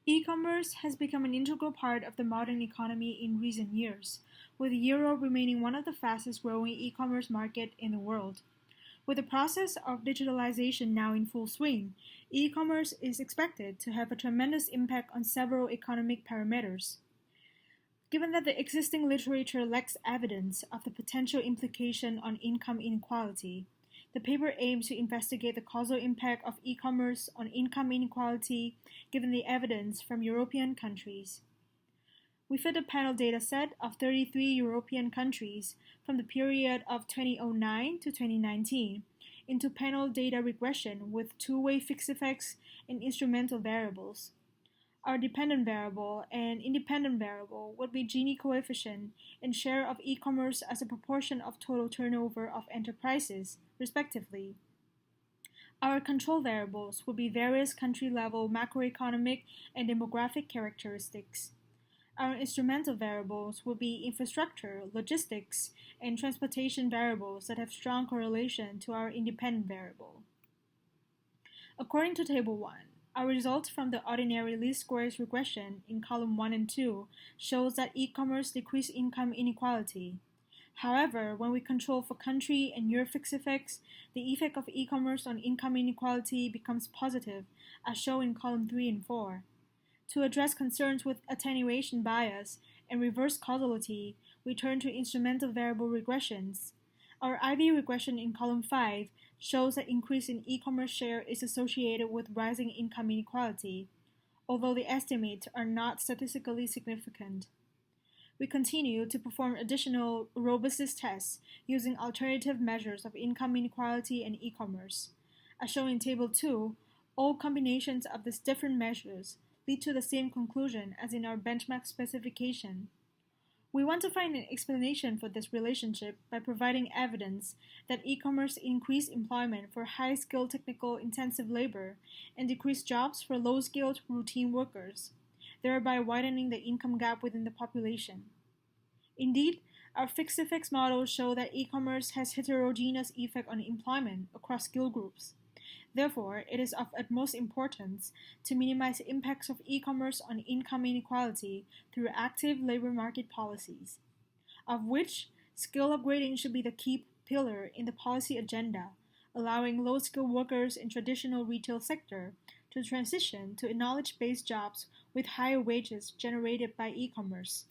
E-commerce has become an integral part of the modern economy in recent years, with Europe remaining one of the fastest-growing e-commerce markets in the world. With the process of digitalization now in full swing, e-commerce is expected to have a tremendous impact on several economic parameters. Given that the existing literature lacks evidence of the potential implication on income inequality, the paper aims to investigate the causal impact of e-commerce on income inequality given the evidence from European countries. We fit a panel dataset of 33 European countries from the period of 2009 to 2019 into panel data regression with two-way fixed effects and instrumental variables. Our dependent variable and independent variable would be Gini coefficient and share of e-commerce as a proportion of total turnover of enterprises, respectively. Our control variables would be various country-level macroeconomic and demographic characteristics. Our instrumental variables would be infrastructure, logistics, and transportation variables that have strong correlation to our independent variable. According to Table 1, our results from the ordinary least squares regression in column 1 and 2 shows that e-commerce decreased income inequality. However, when we control for country and year fixed effects, the effect of e-commerce on income inequality becomes positive, as shown in column 3 and 4. To address concerns with attenuation bias and reverse causality, we turn to instrumental variable regressions. Our IV regression in column 5 shows that increase in e-commerce share is associated with rising income inequality, although the estimates are not statistically significant. We continue to perform additional robustness tests using alternative measures of income inequality and e-commerce. As shown in Table 2, all combinations of these different measures lead to the same conclusion as in our benchmark specification. We want to find an explanation for this relationship by providing evidence that e-commerce increased employment for high-skilled technical intensive labor and decreased jobs for low-skilled routine workers, thereby widening the income gap within the population. Indeed, our fixed effects models show that e-commerce has heterogeneous effect on employment across skill groups. Therefore, it is of utmost importance to minimize the impacts of e-commerce on income inequality through active labor market policies, of which skill upgrading should be the key pillar in the policy agenda, allowing low-skilled workers in traditional retail sector to transition to knowledge-based jobs with higher wages generated by e-commerce.